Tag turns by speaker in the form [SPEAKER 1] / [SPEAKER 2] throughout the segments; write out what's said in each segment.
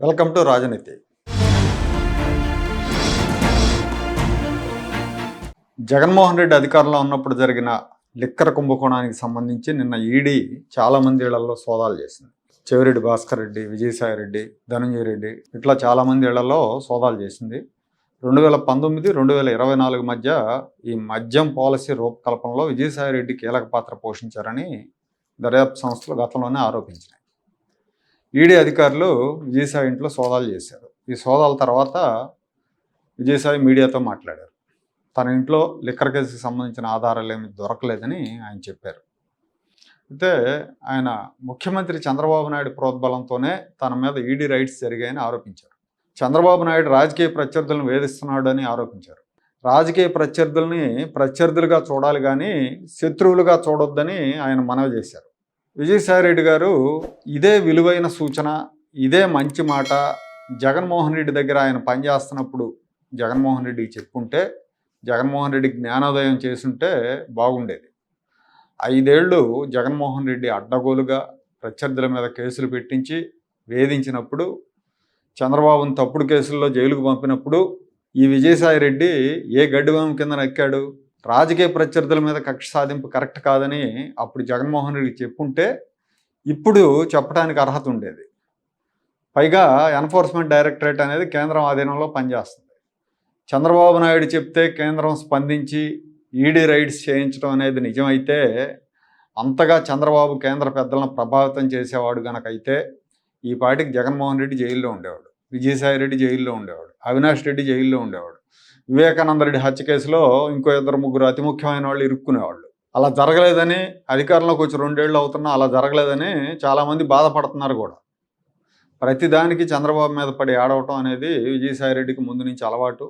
[SPEAKER 1] Welcome to రాజనీతి. జగన్మోహన్ రెడ్డి అధికారంలో ఉన్నప్పుడు జరిగిన లిక్కర్ కుంభకోణానికి సంబంధించి నిన్న ఈడీ చాలామంది ఇళ్లలో సోదాలు చేసింది. చెవిరెడ్డి భాస్కర్ రెడ్డి, విజయసాయి రెడ్డి, ధనంజయ రెడ్డి ఇట్లా చాలామంది ఇళ్లలో సోదాలు చేసింది. 2019-2024 మధ్య ఈ మద్యం పాలసీ రూపకల్పనలో విజయసాయి రెడ్డి కీలక పాత్ర పోషించారని దర్యాప్తు సంస్థలు గతంలోనే ఆరోపించినాయి. ఈడీ అధికారులు విజయసాయి ఇంట్లో సోదాలు చేశారు. ఈ సోదాల తర్వాత విజయసాయి మీడియాతో మాట్లాడారు. తన ఇంట్లో లిక్కర్ కేసుకి సంబంధించిన ఆధారాలు ఏమి దొరకలేదని ఆయన చెప్పారు. అయితే ఆయన ముఖ్యమంత్రి చంద్రబాబు నాయుడు ప్రోద్బలంతోనే తన మీద ఈడీ రైడ్స్ జరిగాయని ఆరోపించారు. చంద్రబాబు నాయుడు రాజకీయ ప్రత్యర్థులను వేధిస్తున్నాడు అని ఆరోపించారు. రాజకీయ ప్రత్యర్థుల్ని ప్రత్యర్థులుగా చూడాలి కానీ శత్రువులుగా చూడొద్దని ఆయన మనవి చేశారు. విజయసాయి రెడ్డి గారు ఇదే విలువైన సూచన, ఇదే మంచి మాట జగన్మోహన్ రెడ్డి దగ్గర ఆయన పనిచేస్తున్నప్పుడు జగన్మోహన్ రెడ్డికి చెప్పుంటే, జగన్మోహన్ రెడ్డికి జ్ఞానోదయం చేసుంటే బాగుండేది. 5 ఏళ్ళు జగన్మోహన్ రెడ్డి అడ్డగోలుగా ప్రత్యర్థుల మీద కేసులు పెట్టించి వేధించినప్పుడు, చంద్రబాబును తప్పుడు కేసుల్లో జైలుకు పంపినప్పుడు ఈ విజయసాయి రెడ్డి ఏ గడ్డివాము కింద నక్కాడు? రాజకీయ ప్రత్యర్థుల మీద కక్ష సాధింపు కరెక్ట్ కాదని అప్పుడు జగన్మోహన్ రెడ్డికి చెప్పుంటే ఇప్పుడు చెప్పడానికి అర్హత ఉండేది. పైగా ఎన్ఫోర్స్మెంట్ డైరెక్టరేట్ అనేది కేంద్రం ఆధీనంలో పనిచేస్తుంది. చంద్రబాబు నాయుడు చెప్తే కేంద్రం స్పందించి ఈడీ రైడ్స్ చేయించడం అనేది నిజమైతే, అంతగా చంద్రబాబు కేంద్ర పెద్దలను ప్రభావితం చేసేవాడు గనకైతే ఈ పార్టీకి జగన్మోహన్ రెడ్డి జైల్లో ఉండేవాడు, విజయసాయి రెడ్డి జైల్లో ఉండేవాడు, అవినాష్ రెడ్డి జైల్లో ఉండేవాడు, వివేకానంద రెడ్డి హత్య కేసులో ఇంకో 2-3 అతి ముఖ్యమైన వాళ్ళు ఇరుక్కునేవాళ్ళు. అలా జరగలేదని, అధికారంలోకి వచ్చి 2 ఏళ్ళు అవుతున్నా అలా జరగలేదని చాలామంది బాధపడుతున్నారు కూడా. ప్రతిదానికి చంద్రబాబు మీద పడి ఆడవటం అనేది విజయసాయి రెడ్డికి ముందు నుంచి అలవాటు.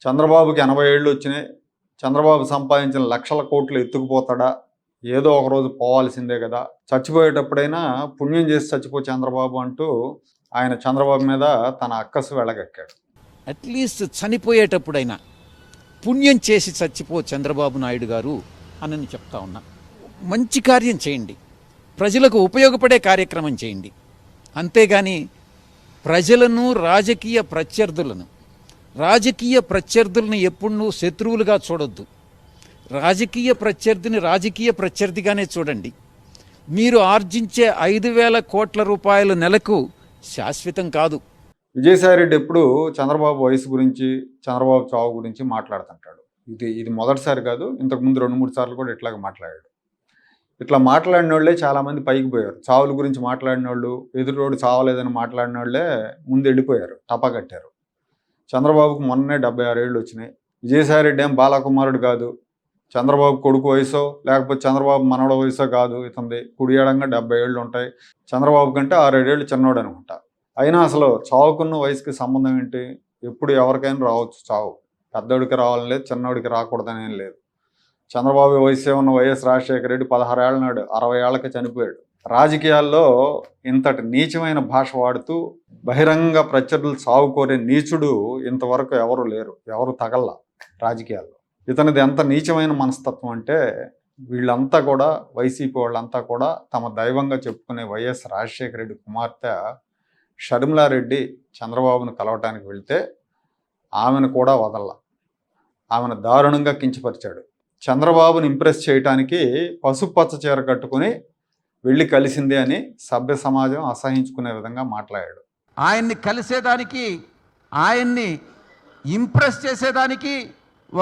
[SPEAKER 1] చంద్రబాబుకి 80 ఏళ్ళు వచ్చినాయి, చంద్రబాబు సంపాదించిన లక్షల కోట్లు ఎత్తుకుపోతాడా? ఏదో ఒకరోజు పోవాల్సిందే కదా, చచ్చిపోయేటప్పుడైనా పుణ్యం చేసి చచ్చిపో చంద్రబాబు అంటూ ఆయన చంద్రబాబు మీద తన అక్కసు వెళ్ళగక్కాడు.
[SPEAKER 2] అట్లీస్ట్ చనిపోయేటప్పుడైనా పుణ్యం చేసి చచ్చిపో చంద్రబాబు నాయుడు గారు అని నేను చెప్తా ఉన్నా. మంచి కార్యం చేయండి, ప్రజలకు ఉపయోగపడే కార్యక్రమం చేయండి. అంతేగాని ప్రజలను, రాజకీయ ప్రత్యర్థులను ఎప్పుడు శత్రువులుగా చూడొద్దు. రాజకీయ ప్రత్యర్థిగానే చూడండి. మీరు ఆర్జించే 5,000 కోట్ల రూపాయలు నెలకు శాశ్వతం కాదు.
[SPEAKER 1] విజయసాయి రెడ్డి ఎప్పుడు చంద్రబాబు వయసు గురించి, చంద్రబాబు చావు గురించి మాట్లాడుతుంటాడు. ఇది మొదటిసారి కాదు, ఇంతకుముందు 2-3 సార్లు కూడా ఇట్లాగ మాట్లాడాడు. ఇట్లా మాట్లాడిన వాళ్ళే చాలామంది పైకి పోయారు. చావుల గురించి మాట్లాడిన వాళ్ళు, ఎదురోడు చావలేదని మాట్లాడిన వాళ్ళే ముందు వెళ్ళిపోయారు, టపా కట్టారు. చంద్రబాబుకు మొన్నే 76 ఏళ్ళు వచ్చినాయి. విజయసాయి రెడ్డి ఏం బాలకుమారుడు కాదు, చంద్రబాబు కొడుకు వయసో లేకపోతే చంద్రబాబు మనవడ వయసో కాదు. ఇతంది కుడియడంగా 70 ఏళ్ళు ఉంటాయి. చంద్రబాబు కంటే 6-7 ఏళ్ళు చిన్నోడు అనుకుంటా. అయినా అసలు చావుకున్న వయసుకి సంబంధం ఏంటి? ఎప్పుడు ఎవరికైనా రావచ్చు చావు. పెద్దోడికి రావాలని లేదు, చిన్నోడికి రాకూడదనేం లేదు. చంద్రబాబు వయసు ఉన్న వైఎస్ రాజశేఖర రెడ్డి 16 ఏళ్ళ నాడు 60 ఏళ్ళకి చనిపోయాడు. రాజకీయాల్లో ఇంతటి నీచమైన భాష వాడుతూ బహిరంగ ప్రత్యర్థులు సాగు కోరే నీచుడు ఇంతవరకు ఎవరు లేరు, ఎవరు తగల్ల రాజకీయాల్లో. ఇతనిది ఎంత నీచమైన మనస్తత్వం అంటే, వీళ్ళంతా కూడా వైసీపీ వాళ్ళంతా కూడా తమ దైవంగా చెప్పుకునే వైఎస్ రాజశేఖర రెడ్డి కుమార్తె షర్మిలారెడ్డి చంద్రబాబును కలవటానికి వెళ్తే ఆమెను కూడా వదల్ల, ఆమెను దారుణంగా కించపరిచాడు. చంద్రబాబును ఇంప్రెస్ చేయటానికి పసుపచ్చ చీర కట్టుకుని వెళ్ళి కలిసిందే అని సభ్య సమాజం అసహించుకునే విధంగా మాట్లాడాడు.
[SPEAKER 3] ఆయన్ని కలిసేదానికి, ఆయన్ని ఇంప్రెస్ చేసేదానికి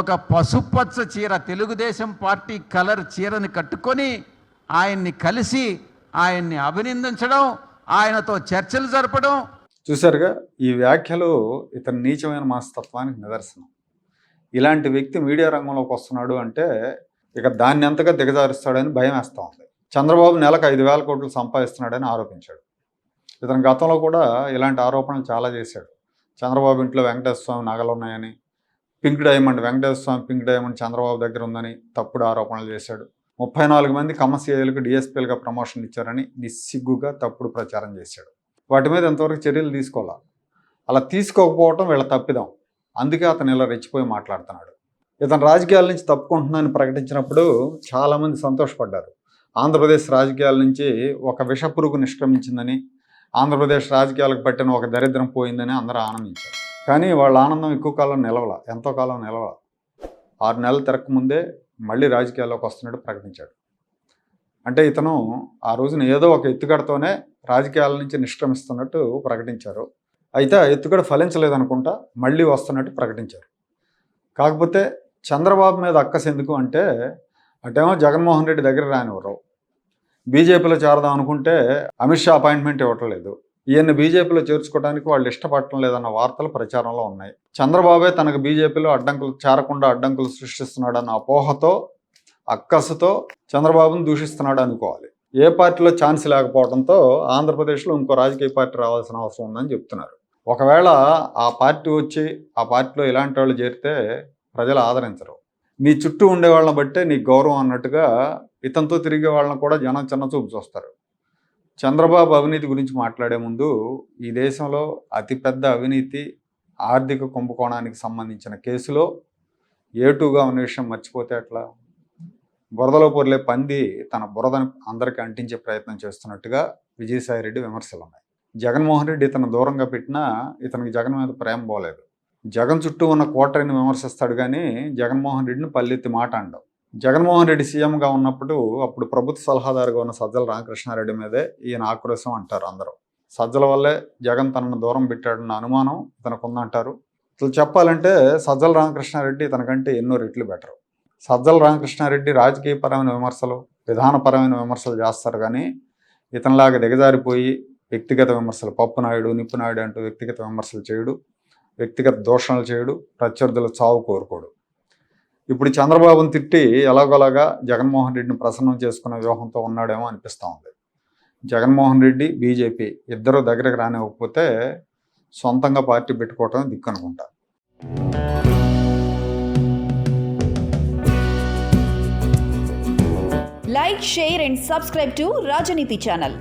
[SPEAKER 3] ఒక పసుపచ్చ చీర, తెలుగుదేశం పార్టీ కలర్ చీరని కట్టుకొని ఆయన్ని కలిసి ఆయన్ని అభినందించడం, ఆయనతో చర్చలు జరపడం.
[SPEAKER 1] చూశారుగా, ఈ వ్యాఖ్యలు ఇతని నీచమైన మనస్తత్వానికి నిదర్శనం. ఇలాంటి వ్యక్తి మీడియా రంగంలోకి వస్తున్నాడు అంటే ఇక దాన్ని ఎంతగా దిగజారుస్తాడని భయం వేస్తూ ఉంది. చంద్రబాబు నెలకు 5,000 కోట్లు సంపాదిస్తున్నాడని ఆరోపించాడు. ఇతని గతంలో కూడా ఇలాంటి ఆరోపణలు చాలా చేశాడు. చంద్రబాబు ఇంట్లో వెంకటేశ్వర స్వామి నగలు ఉన్నాయని, పింక్ డైమండ్, వెంకటేశ్వర స్వామి పింక్ డైమండ్ చంద్రబాబు దగ్గర ఉందని తప్పుడు ఆరోపణలు చేశాడు. 34 మంది కమర్షియల్కు డిఎస్పీలుగా ప్రమోషన్ ఇచ్చారని నిస్సిగ్గుగా తప్పుడు ప్రచారం చేశాడు. వాటి మీద ఎంతవరకు చర్యలు తీసుకోవాలా? అలా తీసుకోకపోవటం వీళ్ళ తప్పిదం. అందుకే అతను ఇలా రెచ్చిపోయి మాట్లాడుతున్నాడు. ఇతను రాజకీయాల నుంచి తప్పుకుంటున్నానని ప్రకటించినప్పుడు చాలామంది సంతోషపడ్డారు. ఆంధ్రప్రదేశ్ రాజకీయాల నుంచి ఒక విషపురుగు నిష్క్రమించిందని, ఆంధ్రప్రదేశ్ రాజకీయాలకు పట్టిన ఒక దరిద్రం పోయిందని అందరూ ఆనందించారు. కానీ వాళ్ళ ఆనందం ఎక్కువ కాలం నిలవల, ఎంతో కాలం నిలవల. 6 నెలలు తిరగకముందే మళ్ళీ రాజకీయాల్లోకి వస్తున్నట్టు ప్రకటించాడు. అంటే ఇతను ఆ రోజున ఏదో ఒక ఎత్తుగడతోనే రాజకీయాల నుంచి నిష్క్రమిస్తున్నట్టు ప్రకటించారు. అయితే ఆ ఎత్తుగడ ఫలించలేదనుకుంటా మళ్ళీ వస్తున్నట్టు ప్రకటించారు. కాకపోతే చంద్రబాబు మీద అక్కసు ఎందుకు అంటే, అటేమో జగన్మోహన్ రెడ్డి దగ్గర రానివ్వరు, బీజేపీలో చేరదాం అనుకుంటే అమిత్ షా అపాయింట్మెంట్ ఇవ్వటం లేదు, ఈయన్ని బీజేపీలో చేర్చుకోవడానికి వాళ్ళు ఇష్టపడటం లేదన్న వార్తలు ప్రచారంలో ఉన్నాయి. చంద్రబాబే తనకు బీజేపీలో చేరకుండా అడ్డంకులు సృష్టిస్తున్నాడన్న అపోహతో, అక్కసుతో చంద్రబాబును దూషిస్తున్నాడు అనుకోవాలి. ఏ పార్టీలో ఛాన్స్ లేకపోవడంతో ఆంధ్రప్రదేశ్లో ఇంకో రాజకీయ పార్టీ రావాల్సిన అవసరం ఉందని చెప్తున్నారు. ఒకవేళ ఆ పార్టీ వచ్చి ఆ పార్టీలో ఇలాంటి వాళ్ళు చేరితే ప్రజలు ఆదరించరు. నీ చుట్టూ ఉండే వాళ్ళని బట్టే నీకు గౌరవం అన్నట్టుగా ఇతనితో తిరిగే వాళ్ళని కూడా జనం చిన్న చూపు చూస్తారు. చంద్రబాబు అవినీతి గురించి మాట్లాడే ముందు ఈ దేశంలో అతిపెద్ద అవినీతి ఆర్థిక కుంభకోణానికి సంబంధించిన కేసులో ఏటుగా ఉన్న విషయం మర్చిపోతే ఎట్లా? బురదలో పొర్లే పంది తన బురదని అందరికీ అంటించే ప్రయత్నం చేస్తున్నట్టుగా విజయసాయిరెడ్డి విమర్శలు ఉన్నాయి. జగన్మోహన్ రెడ్డి ఇతను దూరంగా పెట్టినా ఇతనికి జగన్ మీద ప్రేమ పోలేదు. జగన్ చుట్టూ ఉన్న కోటరిని విమర్శిస్తాడు కానీ జగన్మోహన్ రెడ్డిని పల్లెత్తి మాట అండవు. జగన్మోహన్ రెడ్డి సీఎంగా ఉన్నప్పుడు అప్పుడు ప్రభుత్వ సలహాదారుగా ఉన్న సజ్జల రామకృష్ణారెడ్డి మీదే ఈయన ఆక్రోశం అంటారు అందరూ. సజ్జల వల్లే జగన్ తనను దూరం పెట్టాడన్న అనుమానం ఇతనికి ఉందంటారు. అసలు చెప్పాలంటే సజ్జల రామకృష్ణారెడ్డి ఇతనికంటే ఎన్నో రెట్లు బెటరు. సజ్జల రామకృష్ణారెడ్డి రాజకీయపరమైన విమర్శలు, విధానపరమైన విమర్శలు చేస్తారు కానీ ఇతనిలాగా దిగజారిపోయి వ్యక్తిగత విమర్శలు, పప్పునాయుడు నిప్పునాయుడు అంటూ వ్యక్తిగత విమర్శలు చేయడు, వ్యక్తిగత దోషణలు చేయడు, ప్రత్యర్థుల చావు కోరుకోడు. ఇప్పుడు చంద్రబాబును తిట్టి ఎలాగోలాగా జగన్మోహన్ రెడ్డిని ప్రసన్నం చేసుకునే వ్యూహంతో ఉన్నాడేమో అనిపిస్తూ ఉంది. జగన్మోహన్ రెడ్డి, బీజేపీ ఇద్దరు దగ్గరకు రానివ్వకపోతే సొంతంగా పార్టీ పెట్టుకోవటం దిక్కు అనుకుంటా.
[SPEAKER 4] Like, share and subscribe to Rajaniti channel.